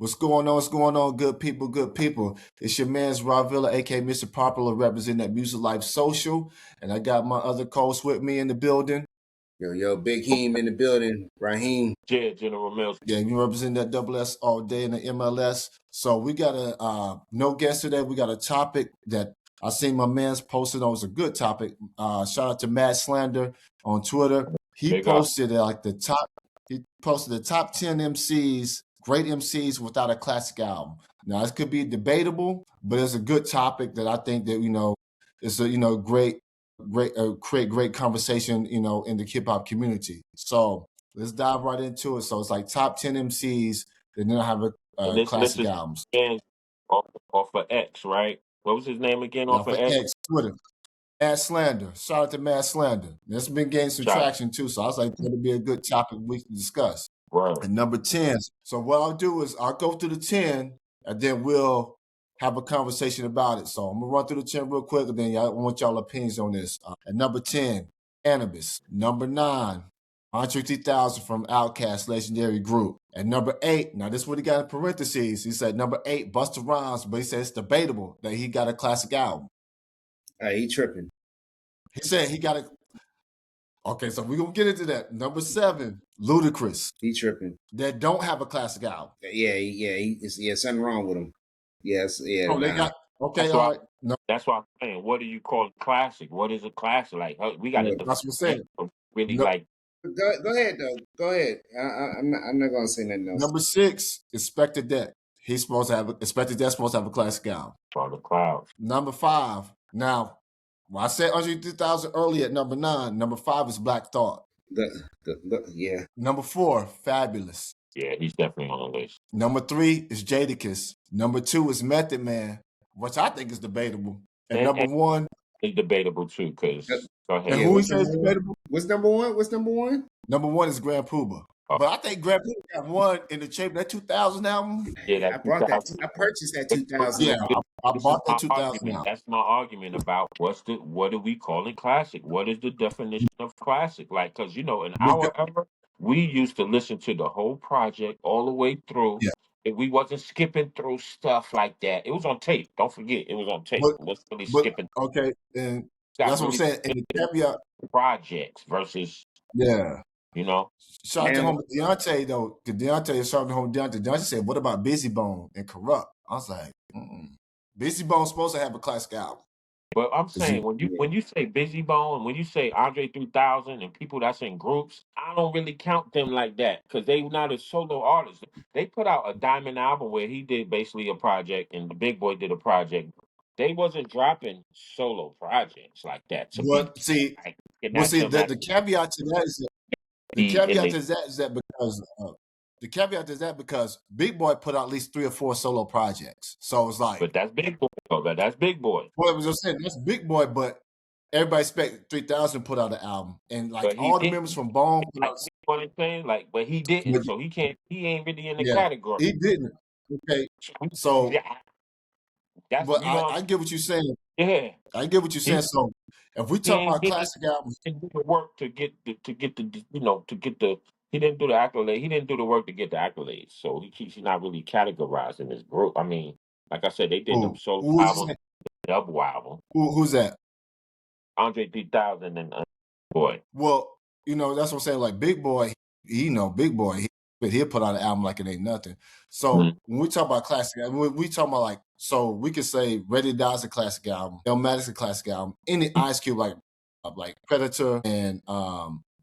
What's going on? What's going on, good people, good people? It's your man's Ravilla, aka Mr. Popular, representing that Music Life Social. And I got my other co-host with me in the building. Yo, Big Heem in the building. Raheem. Yeah, General Mills. Yeah, you represent that double S all day in the MLS. So we got a no guest today. We got a topic that I seen my man's posted on. It was a good topic. Shout out to Mad Slander on Twitter. He posted the top 10 MCs, great MCs without a classic album. Now, this could be debatable, but it's a good topic that I think that, it's a, create great conversation, in the hip hop community. So let's dive right into it. So it's like top 10 MCs that didn't have a classic albums. Off of X, right? What was his name again off of X? Twitter. Mad Slander. Shout out to Mad Slander. That's been gaining some traction too. So I was like, that'd be a good topic we can discuss. Right. And number 10. So what I'll do is I'll go through the 10 and then we'll have a conversation about it. So I'm going to run through the 10 real quick and then I want y'all opinions on this. At number 10, Cannabis. Number 9, Andre 3000 from Outkast, legendary group. At number 8, now this is what he got in parentheses. He said number 8, Busta Rhymes, but he said it's debatable that he got a classic album. He tripping. He said he got a... Okay, so we're going to get into that. Number 7, Ludacris. He tripping. That don't have a classic album. Yeah, something wrong with him. Yes, yeah. Oh, they got... Okay, all right. No. That's why I'm saying, what do you call a classic? What is a classic? Like, we got to... That's what I'm saying. Really, like... Go ahead, though. Go ahead. I'm not going to say nothing else. Number 6, Inspector Deck. Inspector Deck's supposed to have a classic album. For the clouds. Number 5. Now, I said Andre 3000 earlier at number 9. Number 5 is Black Thought. Yeah. Number 4, Fabulous. Yeah, he's definitely on the list. Number 3 is Jadakiss. Number 2 is Method Man, which I think is debatable. And number 1 is debatable too, because go ahead. And who he says debatable? What's number 1? Number 1 is Grand Poobah. But I think Grand Poobah got one in the shape of that 2000 album. Yeah, I purchased that 2000. Yeah, I bought that 2000 album. That's my argument about what do we call it classic? What is the definition of classic? Like, because in our era, we used to listen to the whole project all the way through. Yeah. If we wasn't skipping through stuff like that, it was on tape. Don't forget, it was on tape. It wasn't really skipping. Okay, and that's what I'm saying. And the caveat projects versus Shout out to home Deontay though. Deontay shout out to home Deontay. Deontay said, "What about Busy Bone and Corrupt?" I was like, Busy Bone's supposed to have a classic album. But I'm saying when you say Busy Bone, when you say Andre 3000 and people that's in groups, I don't really count them like that because they not a solo artist. They put out a Diamond album where he did basically a project and the Big Boy did a project. They wasn't dropping solo projects like that. The caveat to that is because Big Boy put out at least 3 or 4 solo projects. So it's like, but that's Big Boy. That's Big Boy. Well, I was just saying that's Big Boy, but everybody expect 3000 put out an album, and like all the members from Bone put out. But he didn't, so he can't. He ain't really in the category. He didn't. Okay, so I get what you're saying. Yeah, I get what you're saying. So if we talk about classic albums, he didn't do the work to get the. He didn't do the accolade. He didn't do the work to get the accolades. So he's not really categorized in this group. I mean, like I said, they did them solo album, double album. Who's that? Andre 3000 and Boy. Well, that's what I'm saying. Like Big Boy, Big Boy, he'll put out an album like it ain't nothing. So when we talk about classic, when we talk about so we could say Ready to Die is a classic album, Illmatic's a classic album. Any Ice Cube like Predator and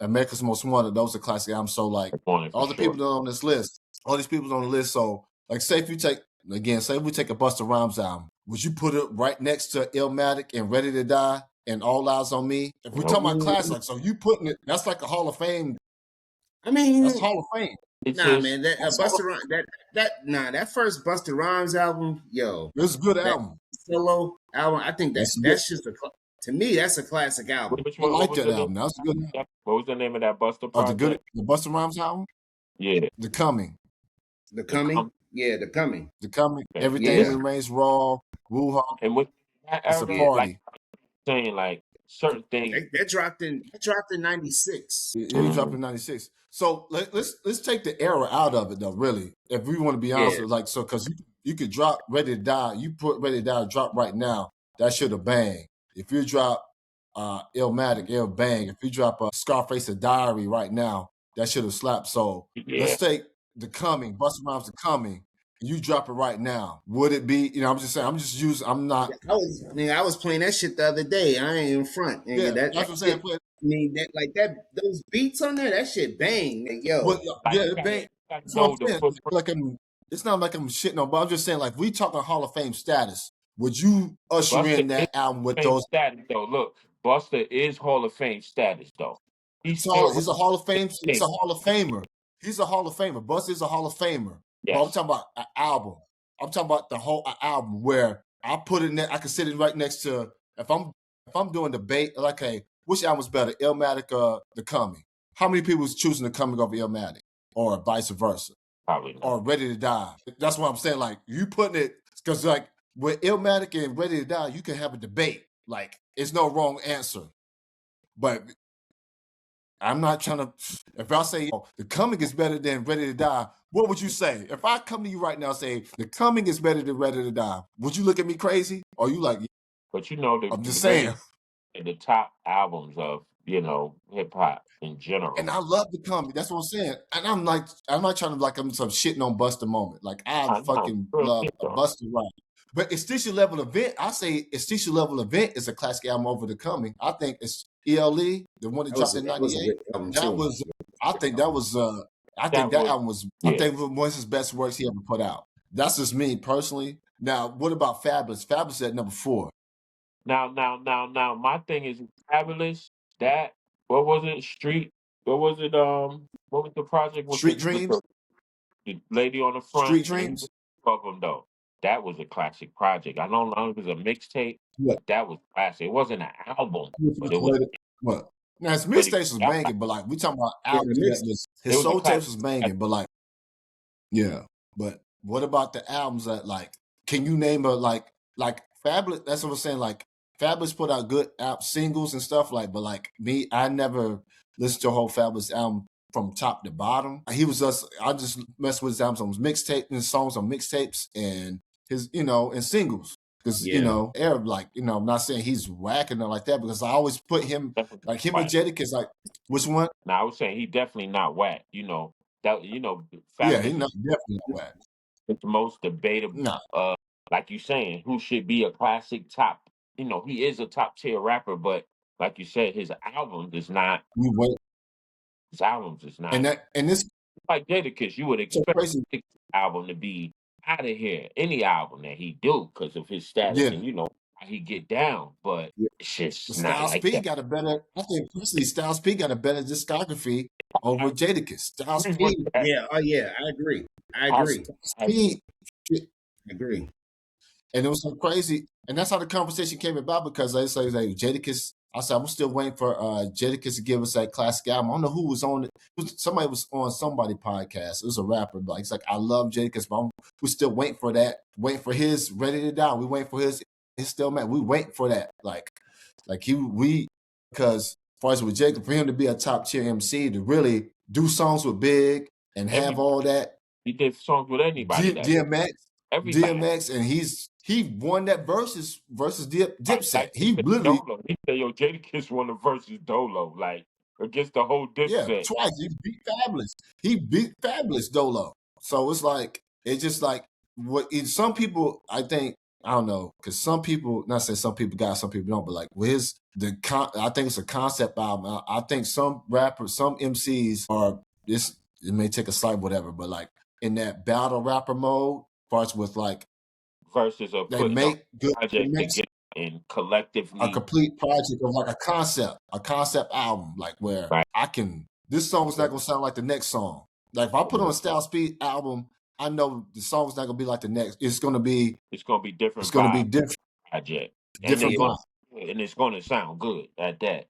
America's Most Wanted, those are classic albums. So like all the people that are on this list, all these people on the list. So like say if we take a Busta Rhymes album, would you put it right next to Illmatic and Ready to Die and All Eyes on Me? If we talk about classic, so you putting it, that's like a Hall of Fame. I mean, that's Hall of Fame. Man, that first Busta Rhymes album, it's a good album. Solo album, I think that's just to me, that's a classic album. I like that album. That's a good album. What was the name of that Busta project? The Busta Rhymes album? Yeah. The Coming. The Coming? Yeah, The Coming. The Coming. Everything remains raw. Woo-ha. And with that it's a party. Saying like certain things. That dropped in 96. He dropped in 96. So let's take the era out of it though, really. If we want to be honest, like so because you could drop Ready to Die, you put Ready to Die drop right now, that should have bang. If you drop Illmatic, it'll bang. If you drop Scarface a Diary right now, that should have slapped. So let's take The Coming, Busta Rhymes The Coming. You drop it right now. Would it be? You know, I'm just saying. I'm not. I was playing that shit the other day. I ain't in front. Yeah, that's what I'm saying. I mean, those beats on there, that shit bang. Yo, well, yeah, it bang. That's what I'm saying. It's not like I'm shitting on, but I'm just saying, like, we talking Hall of Fame status. Would you usher in that album with those status though? Look, Busta is Hall of Fame status though. He's a Hall of Fame. He's a Hall of Famer. He's a Hall of Famer. Busta is a Hall of Famer. Yes. But I'm talking about an album. I'm talking about the whole album where I put it in there. I can sit it right next to if I'm doing debate. Like, hey, which album's better, Illmatic or The Coming? How many people is choosing The Coming over Illmatic, or vice versa? Probably not. Or Ready to Die. That's what I'm saying. Like, you putting it because like with Illmatic and Ready to Die, you can have a debate. Like, it's no wrong answer. But I'm not trying to. If I say The Coming is better than Ready to Die, what would you say? If I come to you right now and say The Coming is better than Ready to Die, would you look at me crazy? Or you like? But you know, I'm just saying. The top albums of hip hop in general. And I love The Coming. That's what I'm saying. And I'm not trying to like I'm some shitting on Busta moment. Like I fucking love a Busta rap. But Extinction Level Event, I say Extinction Level Event is a classic album over The Coming. I think it's ELE, the one that dropped in '98. I think that album was one of his best works he ever put out. That's just me personally. Now, what about Fabulous? Fabulous at number 4. Now, my thing is Fabulous. That what was it? What was it? What was the project? Street Dreams. The lady on the front. Street Dreams. Of them though. That was a classic project. I don't know if it was a mixtape. What? That was classic. It wasn't an album, but it was. What? Now his mixtapes was banging, but like we talking about albums. His soul tapes was banging, but like, yeah. But what about the albums that like? Can you name a like Fabulous? That's what I'm saying. Like Fabulous put out good singles and stuff like, but like me, I never listened to a whole Fabulous album from top to bottom. I just messed with his albums on mixtape and songs on mixtapes and his, and singles. Because, Arab, like, I'm not saying he's whacking it like that because I always put him, like him and Jadakiss, like, which one? No, I was saying he definitely not whack, Fabulous, yeah, he's definitely not whack. It's the most debatable, like you saying, who should be a classic top, he is a top tier rapper, but like you said, his albums is not. His albums is not. And this like Jadakiss, you would expect the album to be out of here. Any album that he do because of his status and how he get down, but it's just not like that. Got a better. I think personally, Styles P got a better discography over Jadakiss. Styles P. Yeah. Oh yeah, I agree. I agree. And it was so crazy, and that's how the conversation came about because they say like Jadakiss. I said I'm still waiting for Jadakiss to give us that classic album. I don't know who was on it. Somebody was on somebody podcast. It was a rapper, but it's like I love Jadakiss, but we're still waiting for that. Waiting for his Ready to Die. We waiting for his still man. We waiting for that. Because as far as with Jacob, for him to be a top tier MC to really do songs with Big and have all that. He did songs with anybody. DMX, and he won that versus Dipset. He literally he said, "Yo, Jadakiss won the versus Dolo, like against the whole Dipset." Yeah, twice. He beat Fabulous. He beat Fabulous Dolo. So it's like just like some people. I think I don't know because some people, not saying some people got, some people don't, but like with I think it's a concept album. I think some rappers, some MCs are this. It may take a slight whatever, but like in that battle rapper mode. Parts with like versus they make good project and collectively a complete project of like a concept album, like where this song is not gonna sound like the next song. Like if I put on a Styles P album, I know the song's not gonna be like the next. It's gonna be different. It's gonna be different project, different and it's gonna sound good at that.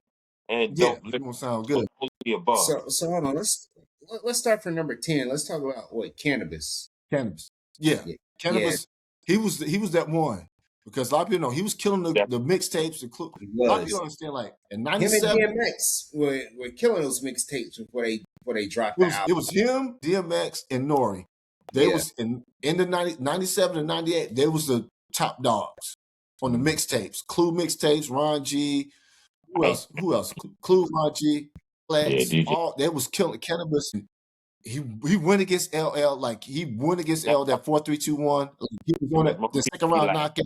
And it's gonna sound good. So hold on, let's start from number 10. Let's talk about Cannabis. Cannabis. Yeah. Cannabis. Yeah. He was that one because a lot of people know he was killing the mixtapes. A lot of people don't understand. Like in '97, him and DMX were killing those mixtapes before they dropped the album. It was him, DMX, and Nori. They was in the 97 and 98. They was the top dogs on the mixtapes. Clue mixtapes, Ron G. Who else? Clue, Ron G. Flex. They was killing Cannabis. He went against LL. Like he went against LL that 4-3-2-1. He was on the second round knockout.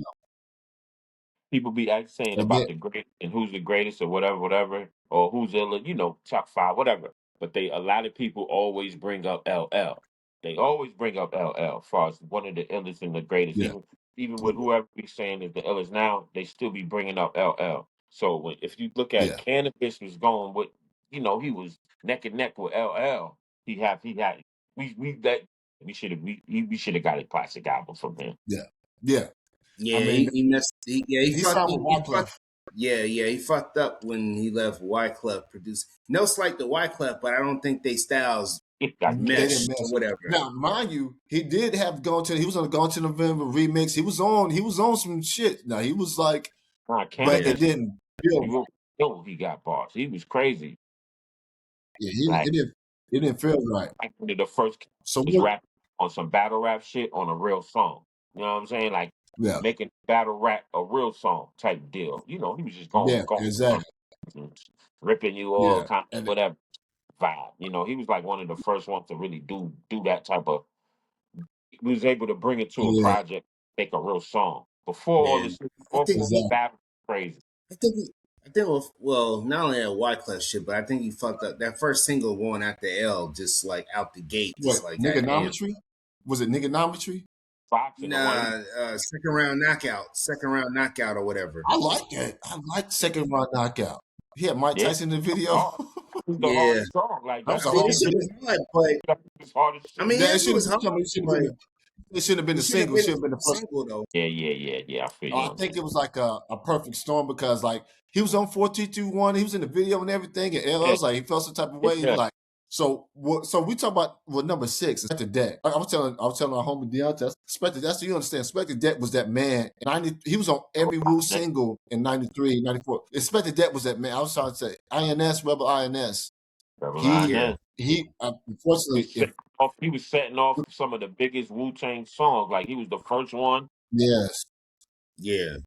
People be saying about the great and who's the greatest or whatever, or who's in top 5, whatever. But a lot of people always bring up LL. They always bring up LL as far as one of the illest and the greatest. Yeah. Even with whoever we saying is the illest now, they still be bringing up LL. So if you look at Cannabis was going with, he was neck and neck with LL. We should have got a classic album from him. Yeah. Yeah, I mean, he fucked up when he left Wyclef produced. No slight to Wyclef, but I don't think they styles meshed or whatever. Now, mind you, he did have he was on the Gone to November remix. He was on some shit. Now he was like, but it didn't feel. He got bars. He was crazy. Yeah, it didn't feel right. Like one of the first was rapping on some battle rap shit on a real song. You know what I'm saying? Like making battle rap a real song type deal. He was just going exactly. Ripping you all kind of whatever vibe. He was like one of the first ones to really do that type of. He was able to bring it to a project, make a real song. Before all this, battle crazy. I think not only that Wyclef shit, but I think he fucked up that first single going out the L, just like out the gate. Just like Niggonometry? Was it Niggonometry? Nah, second round knockout or whatever. I like it. I like second round knockout. He had Mike Tyson in the video. The hardest song, like that's hard, but hard as shit. I mean, it shouldn't have been the single. It should have been the first single, though. Yeah. I feel you. I think it was like a perfect storm because like he was on 4-2-1. He was in the video and everything, and LL was like he felt some type of way. Like so we talk about number 6, Inspector Deck. I was telling our homie Deontay, Inspector. That's so you understand. Inspector Deck was that man. He was on every Wu single in 93, 94. Inspector Deck was that man. I was trying to say INS, Rebel INS. He unfortunately he was setting off some of the biggest Wu-Tang songs. Like he was the first one. Yes. Yeah.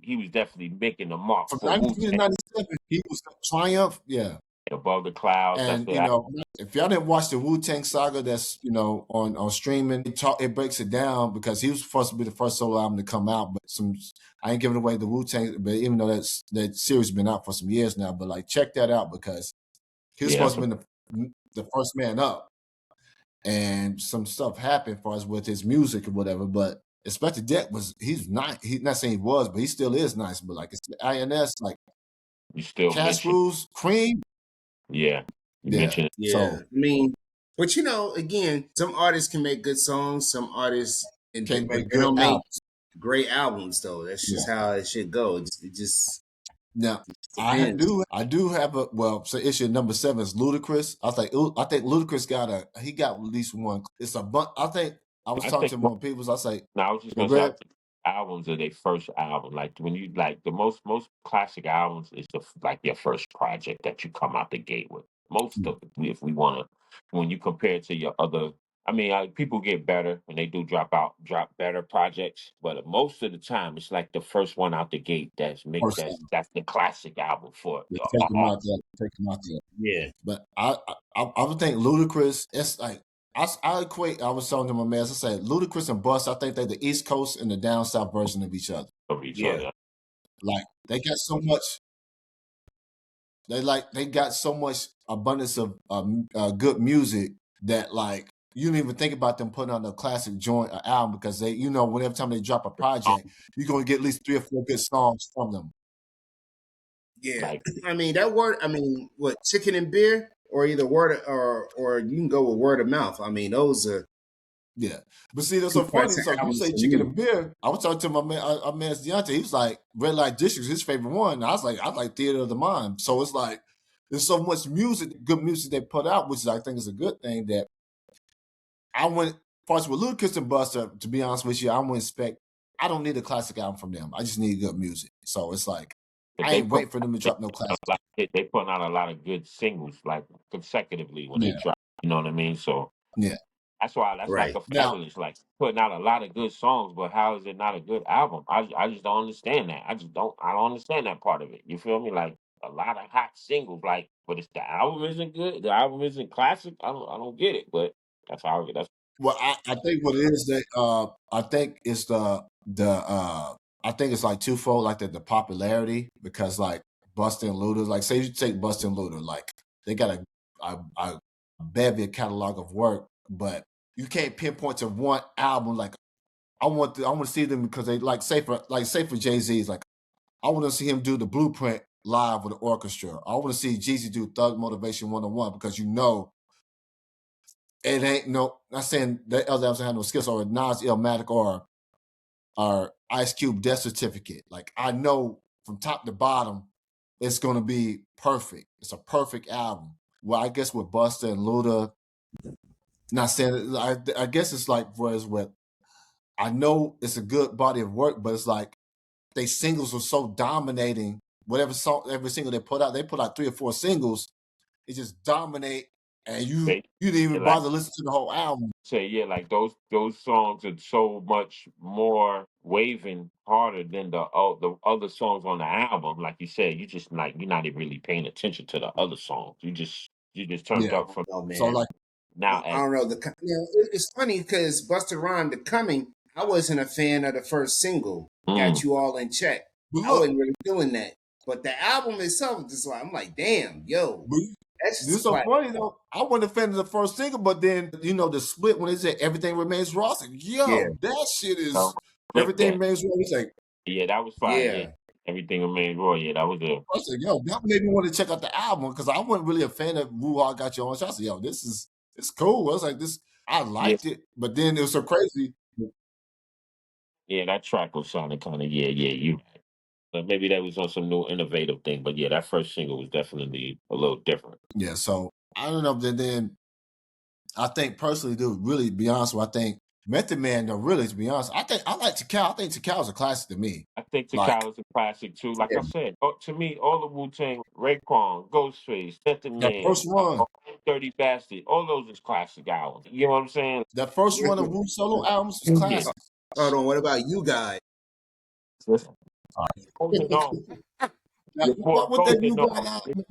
He was definitely making the mark. From 93 to 97, he was Triumph. Yeah. Above the Clouds. And if y'all didn't watch the Wu-Tang Saga, that's on streaming, it breaks it down because he was supposed to be the first solo album to come out. But I ain't giving away the Wu-Tang, but even though that series has been out for some years now, but like check that out because he was supposed to be the first man up, and some stuff happened for us with his music or whatever. But Inspector Deck he's not saying he was, but he still is nice. But like it's INS, like you still Cash Rules, Cream. Yeah. Yeah. So, I mean, but again, some artists can make good songs. Some artists can make great albums, though. That's just how it should go. It just now I do have so issue number 7 is Ludacris. I think Ludacris got at least one. It's a bunch. I was talking to more people. I say I was just gonna say albums are their first album. Like when you the most classic albums is like your first project that you come out the gate with. Most of it, if we want to, when you compare it to your other, I mean, people get better and they do drop better projects, but most of the time it's like the first one out the gate that's the classic album for it. Take them out there. Yeah, but I would think Ludacris. It's like. I equate. I was talking to my man. I said Ludacris and Bust. I think they're the East Coast and the down South version of each other. Like they got so much. They got so much abundance of good music that like you don't even think about them putting on a classic joint or album because they whenever time they drop a project, you're gonna get at least 3 or 4 good songs from them. Yeah, I mean that word. I mean, what Chicken and Beer. Or either word or you can go with word of mouth. I mean, those are But see, that's so funny. So you say Chicken and Beer. I was talking to my man, Deontay. He was like, Red Light District is his favorite one. And I like Theater of the Mind. So it's like there's so much good music they put out, which I think is a good thing. That I went first with Ludacris and Buster. To be honest with you, I wouldn't expect I don't need a classic album from them. I just need good music. So it's like But I ain't waiting for them to drop no classic. They putting out a lot of good singles like consecutively when they Yeah. drop. You know what I mean? So Yeah. that's why that's like Right. a Now, fabulous, like putting out a lot of good songs, but how is it not a good album? I just don't understand that. I don't understand that part of it. You feel me? Like a lot of hot singles, like, but it's the album isn't good. The album isn't classic. I don't get it, but that's how that's well, I think what it is that I think it's I think it's like twofold, like the popularity, because like Busta and Luda, like say you take Busta and Luda, like they got a bevy catalog of work, but you can't pinpoint to one album. Like I want to see them because they like say for Jay-Z's, like I want to see him do the Blueprint live with the orchestra. I want to see Jeezy do Thug Motivation 101 because it ain't no. Not saying that other albums have no skills or Nas Illmatic or Ice Cube Death Certificate. Like I know from top to bottom, it's gonna be perfect. It's a perfect album. Well, I guess with Busta and Luda, not saying I guess it's like whereas with I know it's a good body of work, but it's like they singles are so dominating. Whatever song, every single they put out 3 or 4 singles. It just dominate, and you didn't even like bother listening to the whole album. say, yeah, like those songs are so much more waving harder than the other songs on the album. Like you said, you just like you're not even really paying attention to the other songs. You just turned Yeah. up from Oh man. So like now. I don't know. It's funny because Busta Rhymes, The Coming, I wasn't a fan of the first single, Got You All in Check. I wasn't really doing that. But the album itself, just like I'm like, damn, yo, that's it's so funny though. I wasn't a fan of the first single, but then the split when they said Everything Remains Raw. I said, yo, that shit is Everything Remains Raw. It's like, yeah, that was fire. Yeah. Everything Remains Raw. Yeah, that was a. I said, yo, that made me want to check out the album because I wasn't really a fan of Woo I Got You On. So I said, yo, it's cool. I was like, I liked it, but then it was so crazy. Yeah, that track was sounding kind of you. But maybe that was on some new innovative thing. But yeah, that first single was definitely a little different. Yeah, so I don't know. Then I think personally, dude, really be honest with you, I think Method Man, though, really to be honest, I like Tikal. I think Tikal's a classic to me. I think Tikal is a classic too. Like I said, to me, all the Wu-Tang, Raekwon, Ghostface, Method That Man, first run, Dirty Bastard, all those is classic albums. You know what I'm saying? that first run of Wu solo albums is classic. Hold on, what about You Guys? Holding on. What with that You Got album?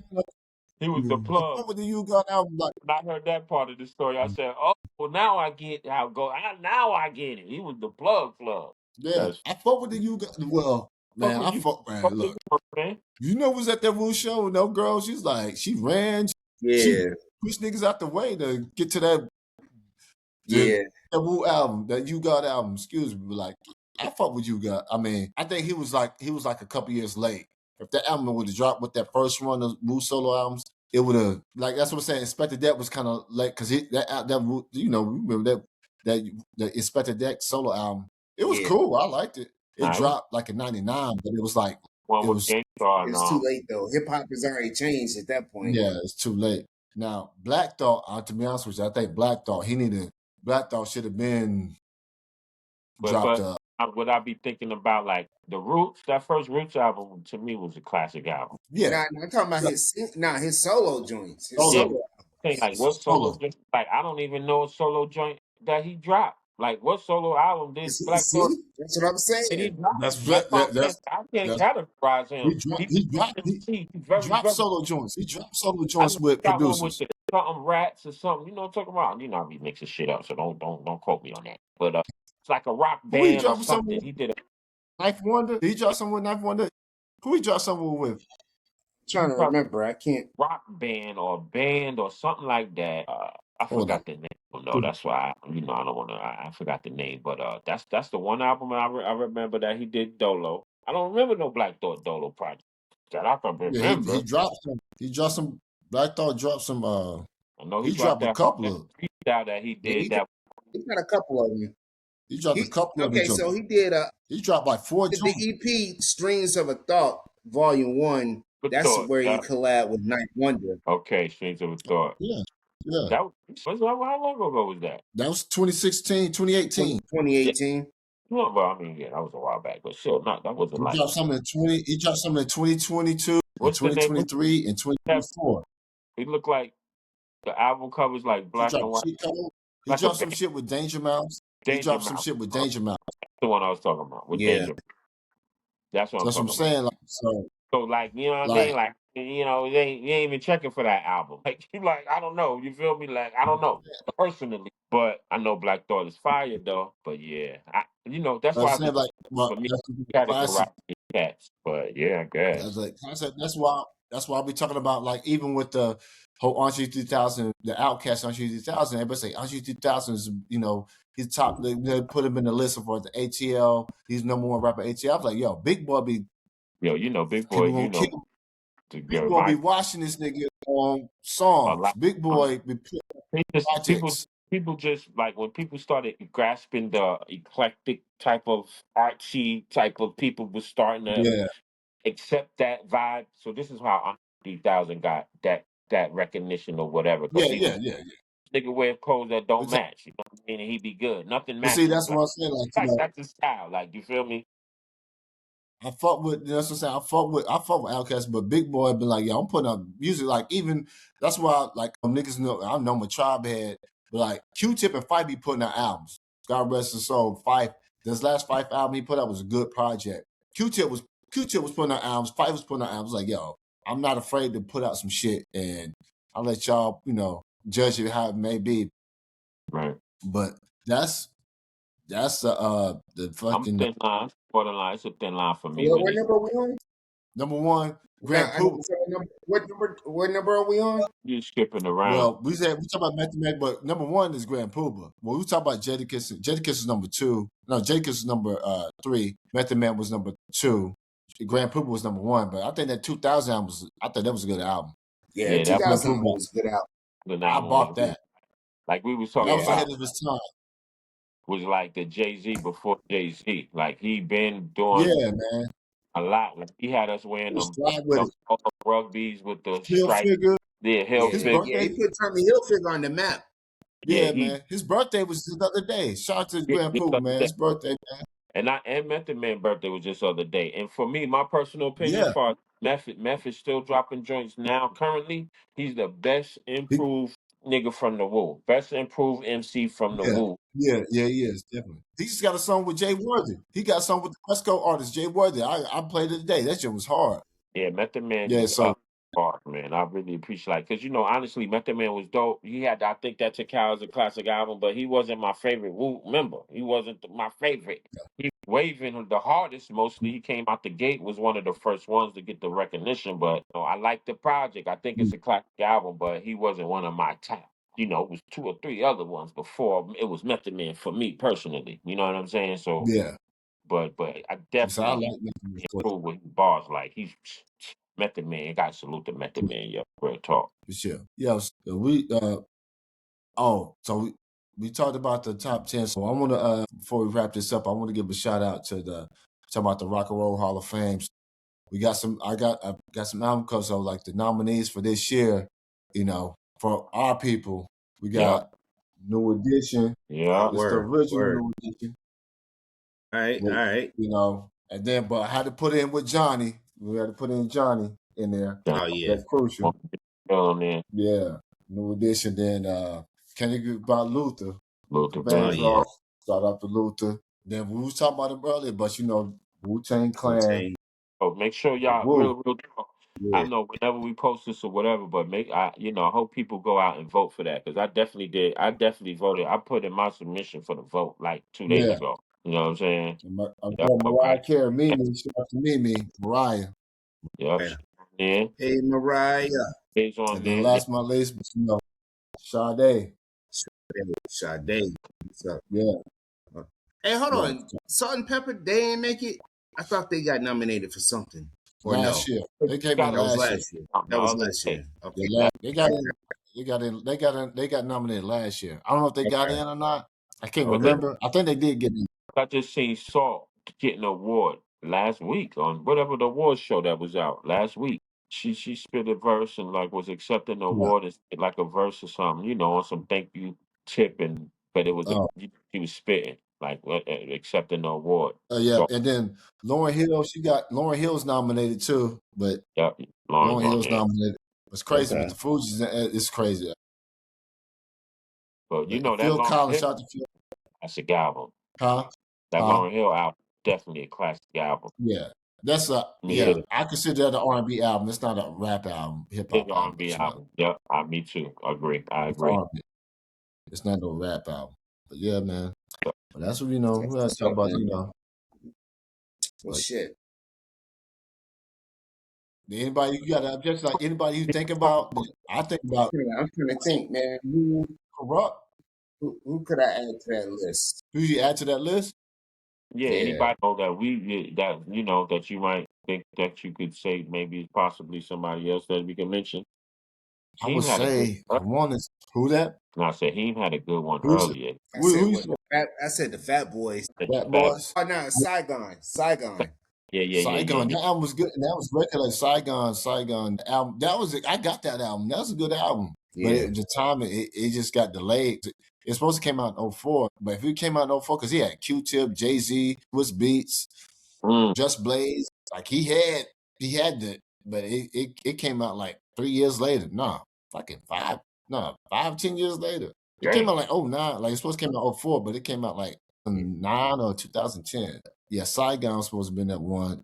He was the plug. What with the You Got album? Like, When I heard that part of the story, I said, "Oh, well, now I get how it go. Now I get it. He was the plug." Yeah, I fuck with the You Got. Well, man, I fuck, man. Look, you know, was at that Wu show? No girl. She's like, she ran. She pushed niggas out the way to get to that. That Wu album, that You Got album. Excuse me, but like, I fuck with You Got. I mean, I think he was like a couple years late. If that album would have dropped with that first run of Wu solo albums, it would have, like, that's what I'm saying. Inspector Deck was kind of late because that remember that Inspector Deck solo album. It was cool. I liked it. It dropped like in '99, but it was like it's too late though. Hip hop has already changed at that point. Yeah, it's too late. Now, Black Thought, to be honest with you, I think Black Thought should have been dropped. Would I be thinking about like the Roots? That first Roots album to me was a classic album. Yeah, I'm talking about his solo joints. His solo. Like what solo joint? Like I don't even know a solo joint that he dropped. Like what solo album did Black Thought? That's what I'm saying. Did he drop? I can't categorize him. He dropped solo joints. He dropped solo joints with producers. Something Rats or something. You know what I'm talking about? You know I be mixing shit up, so don't quote me on that. But it's like a rock band or something. He did a Knife Wonder. Did he drop something with Knife Wonder? Who he dropped something with? I'm trying to remember. I can't. Rock band or something like that. I forgot the name. No, that's why I don't want to. I forgot the name, but that's the one album I remember that he did Dolo. I don't remember no Black Thought Dolo project that I can remember. Yeah, he dropped some. He dropped some. Black Thought dropped some. I know he dropped a couple of. That he did. He got a couple of them. He dropped a couple of them. Okay, so he did. He dropped like 4 the EP Strings of a Thought Volume 1. That's where he collabed with Knife Wonder. Okay, Strings of a Thought. Yeah. How long ago was that? That was 2016, 2018. 2018. Well, I mean, yeah, that was a while back, but still, not that wasn't He like. dropped something in 20. He dropped something in 2022, and What's the name? 2023, and Have 2024. It looked like the album covers like He black and dropped white, cheat code. He like a dropped some shit with Danger Mouse. He Danger dropped some Mouse. shit with Danger Mouse. That's the one I was talking about with Yeah. Danger. That's what I'm That's what I'm talking about. saying. Like, so, So like, you know what I mean? like, Like, you ain't even checking for that album. Like, you like, I don't know. You feel me? Like, I don't know personally, but I know Black Thought is fire though. But yeah, that's I'm why saying, like, well, for me, that's the classic. categorize the cats. But yeah, I guess. That's like concept. That's why we talking about, like, even with the whole Andre 3000, the Outcast Andre 3000. Everybody say Andre 3000 is, he's top. They put him in the list for the ATL. He's number one rapper ATL. I was like, yo, Big Boy be Yo, Big Boy, people gonna kill. Big Boy be my watching this nigga on a songs. lot. Big Boy be putting People projects. people just like when people started grasping the eclectic type of artsy type of people was starting to Yeah, accept that vibe. So this is how Andre 3000 got that recognition or whatever because yeah, he yeah, was yeah, nigga wear clothes that don't yeah. match. You know what I mean? And he be good. Nothing But see, matches. that's what I'm saying. Like, Like that's his style. Like you feel me? I fuck with, that's what I'm saying. I fuck with Outkast, but Big Boy been like, yo, I'm putting up music. Like, even that's why, like, niggas know I know my tribe head, but like Q-Tip and Fife be putting out albums. God rest his soul. Fife, this last Fife album he put out was a good project. Q-Tip was putting out albums. Fife was putting out albums. Like, yo, I'm not afraid to put out some shit, and I'll let y'all, judge it how it may be. Right. But that's the I'm fucking thin line, borderline. It's a thin line for me What when he number are we on? number one. Now, Grand Poop. what number are we on? you skipping around. Well, we talk about Method Man, but number one is Grand Pooba. Well, we talk about Jadakiss. Jadakiss is number two. No, Jadakiss is number three. Method Man was number two. Grand Pooba was number one. But I think that 2000 album I thought that was a good album. Yeah, Yeah, that 2000 was a good album. I album was bought that. like we was That talking was Yeah, about. ahead of his time. Was like the Jay-Z before Jay-Z. Like he been doing Yeah, man. a lot. Like he had us wearing Just them slide with the it. rugbies with the Hill stripe. Figure. The Hill His Figure. yeah. He birthday. put Tommy Hilfiger on the map. Yeah, Yeah, man. His birthday was the other day. Shout out to Grand Pooba, man. His birthday, man. and Method Man birthday was just the other day. And for me, my personal opinion, as Yeah. far as Method still dropping joints now. Currently, he's the best He, improved nigga from the Wu. Best improved MC from the yeah. Wu. Yeah, he is, definitely. He just got a song with Jay Worthy. He got a song with the West Coast artist, Jay Worthy. I played it today. That shit was hard. Yeah, Method Man Yeah, just so hard, man. I really appreciate like because honestly, Method Man was dope. He had I think that Takao is a classic album, but he wasn't my favorite Wu member. He wasn't my favorite. He waving the hardest mostly. He came out the gate, was one of the first ones to get the recognition. But I like the project. I think it's a classic album, but he wasn't one of my top. It was two or three other ones before it was Method Man for me personally. You know what I'm saying? So yeah. but I So I definitely like Method Man improve with bars like he's Method Man. Got to salute the Method Man, yo. Real talk. for sure. Yeah, so we talked about the top 10. So I want to before we wrap this up, I want to give a shout out to talking about the Rock and Roll Hall of Fame. We got some I got some album covers of like the nominees for this year, for our people. We Yeah, got New Edition. yeah. It's the original Word. New Edition. All right, all right. And then but I had to put in with Johnny. We had to put in Johnny in there. Oh yeah. That's crucial. Man. Yeah. New Edition. Then can you get about Luther? Luther Vandross. yeah. Shout out to Luther. Then we was talking about him earlier, but Wu-Tang Clan. Wu-Tang. Oh, make sure y'all Woo. real talk. I Yeah. know whenever we post this or whatever, but I hope people go out and vote for that because I definitely did. I definitely voted. I put in my submission for the vote like 2 days Yeah. ago. You know what I'm saying? I Yep, got Mariah okay. Carey, Mimi. Shout out to Mimi, Mariah. Yep. Yeah. Yeah. Hey Mariah. It's on And then there. last but not least, Sade. Sade. What's up? Yeah. Hey, hold Yeah. on. Salt and Pepper, they ain't make it. I thought they got nominated for something. Or Last no? year. They came out That was last year. last year. That was last year. Okay. Yeah, they got nominated last year. I don't know if they got Okay. in or not. I can't Okay. remember. I think they did get in. I just seen Salt get an award last week on whatever the award show that was out last week. She spit a verse and like was accepting the Yeah. award and spit like a verse or something, on some thank you tip but it was Oh. she was spitting like accepting the award. Yeah, So, and then Lauryn Hill, Lauryn Hill's nominated too, but yep, Lauryn Hill's there. nominated. It's crazy, Okay. but the Fugees, it's crazy. But you know that Phil Lauryn Collins, Hill, shout out to Phil. classic album. Huh? That Huh? Lauryn Hill album, definitely a classic album. Yeah, that's Yeah. I consider that an R&B album. It's not a rap album, hip It's hop an album. R&B It's not. album. Yep, me too. Agree. I It's agree. R&B. It's not no rap album. But yeah, man. Yep. But that's what we know. That's We gotta what's talk up, about, man. Well, But shit. Anybody you got objections? Like anybody you think about? I think about I'm trying to think, man. Who Corrupt. could I add to that list? Who you add to that list? Yeah, Yeah. anybody know that you might think that you could say maybe possibly somebody else that we can mention. I would Heem had a good say I want to. Who that? no, I said Heem had a good one Who's it? earlier. I Who said you what? said? I said the Fat Boys. Fat Boys? Oh no, Saigon. Saigon. That album was good. And that was regular Saigon album. I got that album. That was a good album. Yeah. But the time it just got delayed. It's supposed to came out in 04. But if it came out in 04, because he had Q-Tip, Jay-Z, Swiss Beats, Just Blaze. Like he had the, but it came out like 3 years later. No, fucking 10 years later. It came out like 09. Like it's supposed to come out 04, but it came out like 9 or 2010. Yeah, Saigon was supposed to be that one.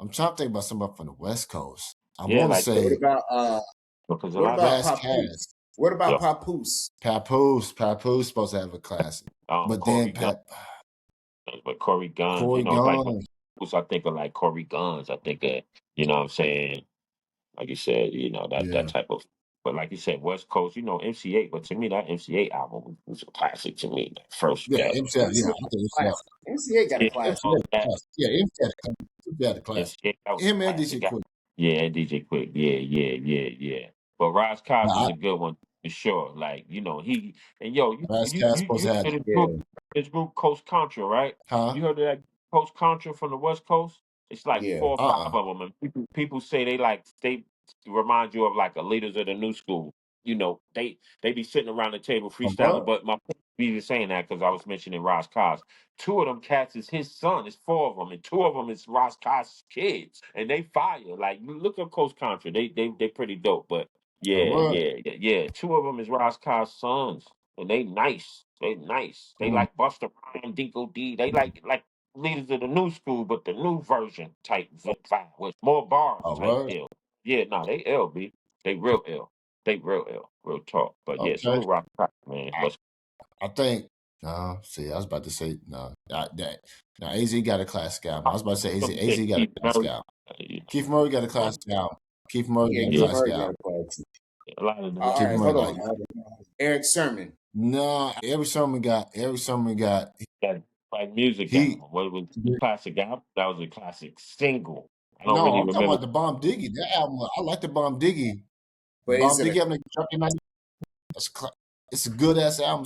I'm trying to think about somebody from the West Coast. I want to say What about Papoose? What about Papoose? Papoose supposed to have a classic. But Corey then Corey Guns, Corey like Guns. I think of like Corey Guns. I think of, you know what I'm saying? Like you said, that type of, but like you said, West Coast, MC8, but to me, that MC8 album was a classic to me. That first, Yeah, MCA got a classic. MC8 got a classic. Him and DJ Quick. Yeah, DJ Quick. Yeah. But Raz Cos is a good one for sure. Like, he and you heard this group Coast Contra, right? Huh? You heard of that Coast Contra from the West Coast? It's like 4 or 5 of them, and people say they remind you of like a leaders of the new school. They be sitting around the table freestyling. But my point be saying that because I was mentioning Ras Cos. 2 of them cats is his son. It's 4 of them, and 2 of them is Ras Cos' kids, and they fire. Like you look at Coast Contra, they pretty dope. But yeah. 2 of them is Ras Cos' sons, and they nice. They nice. They like Busta Rhymes, Dinko D. They like leaders of the new school, but the new version type vibe with more bars type deal. Yeah, no, they LB. They real ill. They real ill. Real talk. But yeah, salute Rock Crack, man. I think I was about to say no. Now AZ got a classic album. I was about to say AZ got a classic album. Keith Murray got a classic album. Keith Murray got a classic album. A lot of all right, hold on. Eric Sermon. No, Eric Sermon got like music album. What was the classic album? That was a classic single. I don't really remember. I'm talking about the Bomb Diggy. That album, I like the Bomb Diggy. But Bomb Diggy album, it's a good ass album.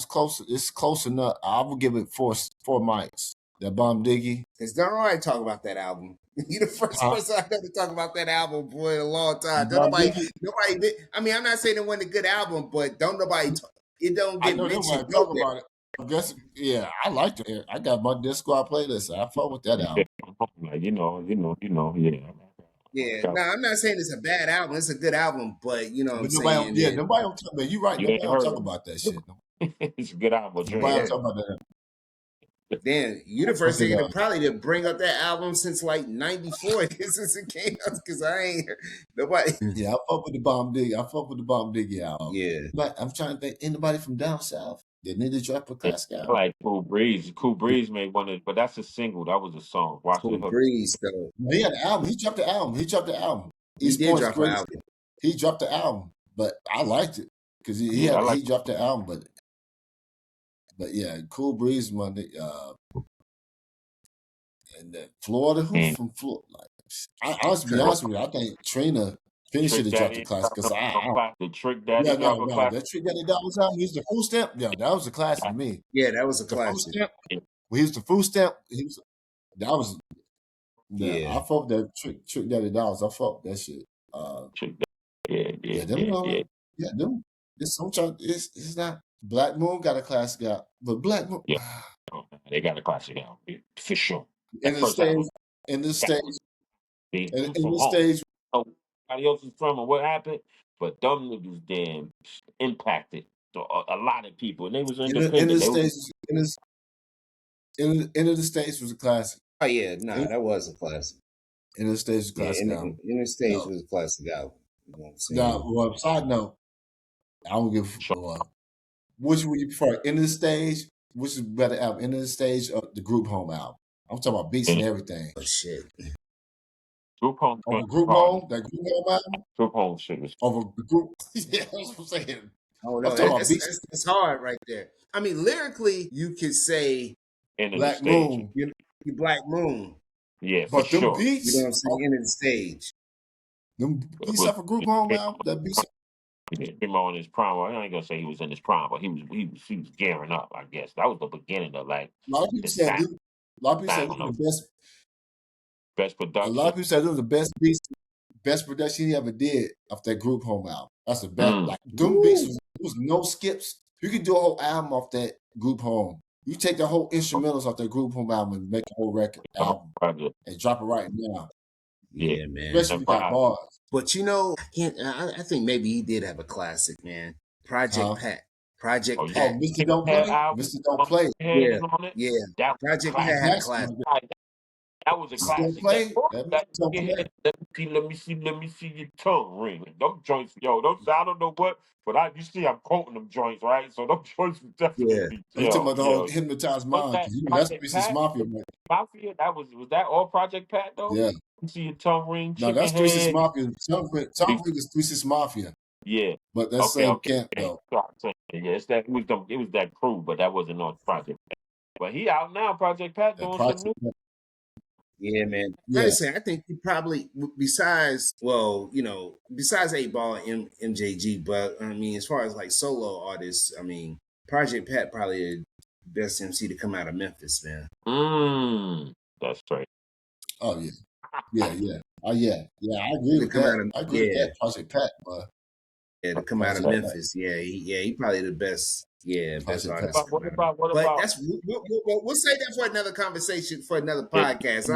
It's close enough. I would give it 4 mics. That Bomb Diggy. Because don't nobody talk about that album. You the first person I know to talk about that album, boy, in a long time. Nobody did. I mean, I'm not saying it wasn't a good album, but don't nobody it don't get mentioned. Talk about it. I guess, yeah, I liked it. I got my Discord playlist. I fuck with that album. Like, yeah. Yeah, no, I'm not saying it's a bad album. It's a good album, but you know what I'm saying? Yeah, nobody don't talk about it. You're right. Nobody don't talk about that shit. It's a good album. Nobody don't talk about that. Then you the first thing to probably to bring up that album since like '94 since it came out, because I ain't nobody. Yeah, I fuck with the Bomb Diggy. album. Yeah, but I'm trying to think anybody from down south that need to drop a classic album. Like Cool Breeze made one, but that's a single. That was a song. Cool Breeze though. He had an album. He dropped the album. He did drop an album. He dropped the album, but I liked it because he dropped the album, but yeah, Cool Breeze Monday. And then Florida, who's from Florida? Like, to be honest with you, I think Trina should have dropped the classic because the Trick Daddy. That Trick Daddy Dollars album. He was the Food Stamp. Yeah, that was a classic to me. Yeah, that was a classic. When he was the Food Stamp, that was. Yeah, I fuck that Trick Daddy Dollars. I fuck that shit. It's not Black Moon got a classic out, but Black Moon. they got a classic album for sure. In That the first album, stage, in this stage, I'm in from this home. stage, Nobody else is from or what happened, but them niggas damn impacted a lot of people, and they was in independent. this They was stage, in the States was a classic. Oh yeah, that was a classic. In the States was a Yeah, classic album. in the stage was a classic album. You know what I'm saying? Now, well, side note, I don't give which would you prefer? In the stage, which is better album? In the stage or the group home album? I'm talking about beats and everything. Oh shit. Group home. Over group home, that group home album? Group home shit was over the group. Yeah, that's what I'm saying. Oh no, I'm talking about beats. it's hard right there. I mean, lyrically, you could say into Black the stage. Moon. you Black Moon. Yeah, for But them sure. beats, You know what I'm saying? Into the stage. them beats off a group home album. That beats. Primo in his prime. Well, I ain't gonna say he was in his prime, but he was gearing up. I guess that was the beginning of like A lot of people said sound. this. A lot of people said Sound this was of the best. best A production. lot of people said this was the best beats, best production he ever did off that group home album. That's the best. Like them beats was no skips. You could do a whole album off that group home. You take the whole instrumentals off that group home album and make a whole record album and drop it right now. Yeah, man. Especially if you got bars. But you know, I think maybe he did have a classic, man. Project Pat. Project Pat. Oh, Mr. Don't Play. Mr. Don't Play. Yeah, yeah. That Project Pat had a classic. That was a Mr. Don't classic. Play. That Mr. Don't Play. Let me see your tongue ring. Them joints, yo, I don't know what, but you see I'm quoting them joints, right? So them joints would definitely You talking about the whole hypnotized mind? That's Reese's Mafia. Mafia, was that all Project Pat though? Yeah. You see your tongue ring, no, that's Reese's Mafia. Tongue ring is Reese's Mafia. Yeah. But that's same camp though. Yeah, it was that crew, but that wasn't on Project Pat. But he out now, Project Pat doing some new. Yeah, man. Yeah. I think he probably, besides 8 Ball and MJG, but I mean, as far as like solo artists, I mean, Project Pat probably the best MC to come out of Memphis, man. That's right. Oh yeah. Yeah. Oh yeah. Yeah, I agree with that. I agree with that. Project Pat, but to come out of Memphis. Yeah, he probably the best. Yeah, best artist. What about? But that's we'll say that for another conversation for another podcast.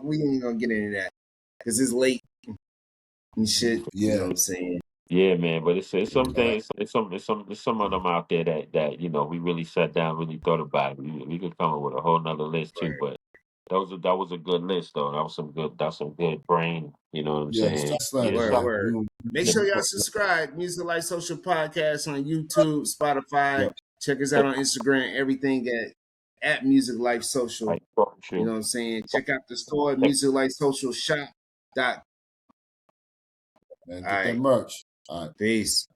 We ain't gonna get into that because it's late and shit. Yeah. You know what I'm saying? Yeah, man. But it's some things. It's some of them out there that we really sat down, really thought about it. We could come up with a whole nother list too, but. That was a good list though. That's some good brain. You know what I'm saying? Word. Make sure y'all subscribe. Music Life Social Podcast on YouTube, Spotify. Yep. Check us out on Instagram. Everything at Music Life Social. You know what I'm saying? Check out the store, Music Life Social Shop. And get that merch. All right. Peace.